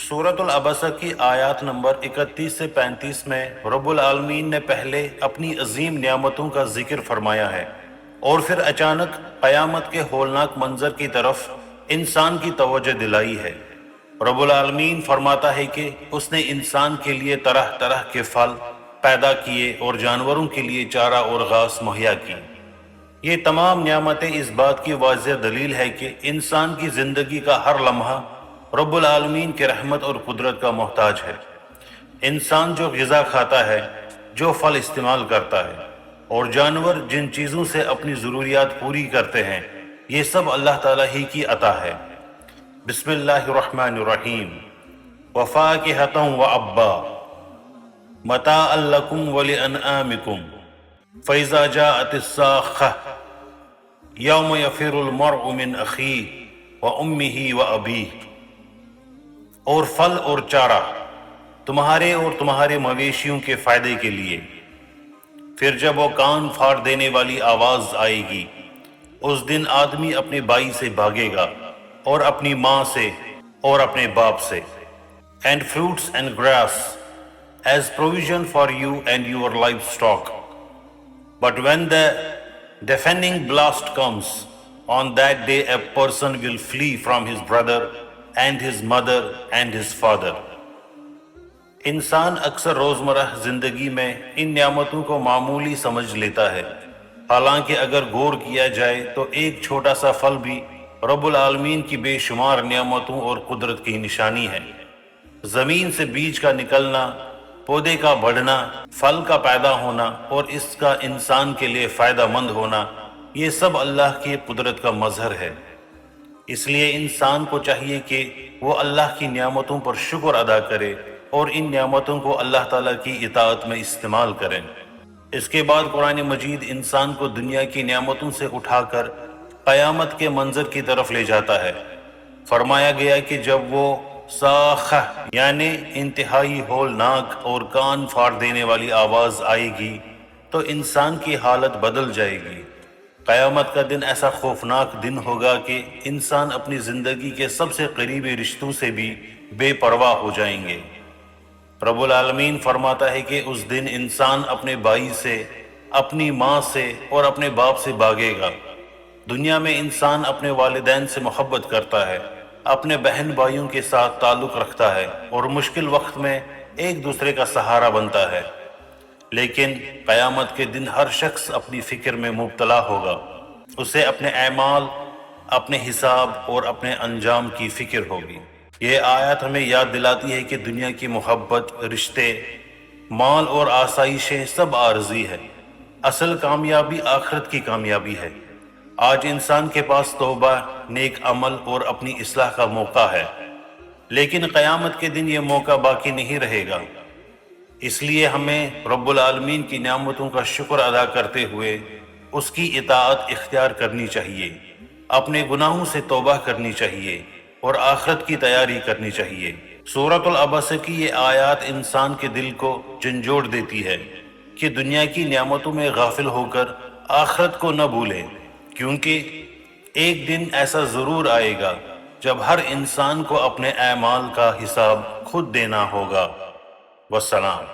سورۃ العبسہ کی آیات نمبر 31 سے 35 میں رب العالمین نے پہلے اپنی عظیم نعمتوں کا ذکر فرمایا ہے اور پھر اچانک قیامت کے ہولناک منظر کی طرف انسان کی توجہ دلائی ہے۔ رب العالمین فرماتا ہے کہ اس نے انسان کے لیے طرح طرح کے پھل پیدا کیے اور جانوروں کے لیے چارہ اور گھاس مہیا کی۔ یہ تمام نعمتیں اس بات کی واضح دلیل ہے کہ انسان کی زندگی کا ہر لمحہ رب العالمین کے رحمت اور قدرت کا محتاج ہے۔ انسان جو غذا کھاتا ہے، جو پھل استعمال کرتا ہے اور جانور جن چیزوں سے اپنی ضروریات پوری کرتے ہیں، یہ سب اللہ تعالیٰ ہی کی عطا ہے۔ بسم اللہ الرحمن الرحیم۔ وَفَاكِهَةً وَأَبًّا مَتَاعًا لَكُمْ وَلِأَنْعَامِكُمْ فَإِذَا جَاءَتِ الصَّاخَّةُ يَوْمَ يَفِرُّ الْمَرْءُ مِنْ أَخِيهِ وَأُمِّهِ وَأَبِيهِ، اور پھل اور چارہ تمہارے اور تمہارے مویشیوں کے فائدے کے لیے۔ پھر جب وہ کان پھاڑ دینے والی آواز آئے گی، اس دن آدمی اپنے بھائی سے بھاگے گا اور اپنی ماں سے اور اپنے باپ سے۔ And fruits and grass as provision for you and your livestock. But when the deafening blast comes, on that day a person will flee from his brother and his mother and his father. انسان اکثر روزمرہ زندگی میں ان نعمتوں کو معمولی سمجھ لیتا ہے، حالانکہ اگر غور کیا جائے تو ایک چھوٹا سا پھل بھی رب العالمین کی بے شمار نعمتوں اور قدرت کی نشانی ہے۔ زمین سے بیج کا نکلنا، پودے کا بڑھنا، پھل کا پیدا ہونا اور اس کا انسان کے لیے فائدہ مند ہونا، یہ سب اللہ کی قدرت کا مظہر ہے۔ اس لیے انسان کو چاہیے کہ وہ اللہ کی نعمتوں پر شکر ادا کرے اور ان نعمتوں کو اللہ تعالیٰ کی اطاعت میں استعمال کریں۔ اس کے بعد قرآن مجید انسان کو دنیا کی نعمتوں سے اٹھا کر قیامت کے منظر کی طرف لے جاتا ہے۔ فرمایا گیا کہ جب وہ صاخہ یعنی انتہائی ہولناک اور کان پھاڑ دینے والی آواز آئے گی تو انسان کی حالت بدل جائے گی۔ قیامت کا دن ایسا خوفناک دن ہوگا کہ انسان اپنی زندگی کے سب سے قریبی رشتوں سے بھی بے پرواہ ہو جائیں گے۔ رب العالمین فرماتا ہے کہ اس دن انسان اپنے بھائی سے، اپنی ماں سے اور اپنے باپ سے بھاگے گا۔ دنیا میں انسان اپنے والدین سے محبت کرتا ہے، اپنے بہن بھائیوں کے ساتھ تعلق رکھتا ہے اور مشکل وقت میں ایک دوسرے کا سہارا بنتا ہے، لیکن قیامت کے دن ہر شخص اپنی فکر میں مبتلا ہوگا۔ اسے اپنے اعمال، اپنے حساب اور اپنے انجام کی فکر ہوگی۔ یہ آیت ہمیں یاد دلاتی ہے کہ دنیا کی محبت، رشتے، مال اور آسائشیں سب عارضی ہے۔ اصل کامیابی آخرت کی کامیابی ہے۔ آج انسان کے پاس توبہ، نیک عمل اور اپنی اصلاح کا موقع ہے، لیکن قیامت کے دن یہ موقع باقی نہیں رہے گا۔ اس لیے ہمیں رب العالمین کی نعمتوں کا شکر ادا کرتے ہوئے اس کی اطاعت اختیار کرنی چاہیے، اپنے گناہوں سے توبہ کرنی چاہیے اور آخرت کی تیاری کرنی چاہیے۔ سورۃ العبسہ کی یہ آیات انسان کے دل کو جھنجھوڑ دیتی ہے کہ دنیا کی نعمتوں میں غافل ہو کر آخرت کو نہ بھولے، کیونکہ ایک دن ایسا ضرور آئے گا جب ہر انسان کو اپنے اعمال کا حساب خود دینا ہوگا۔ والسلام۔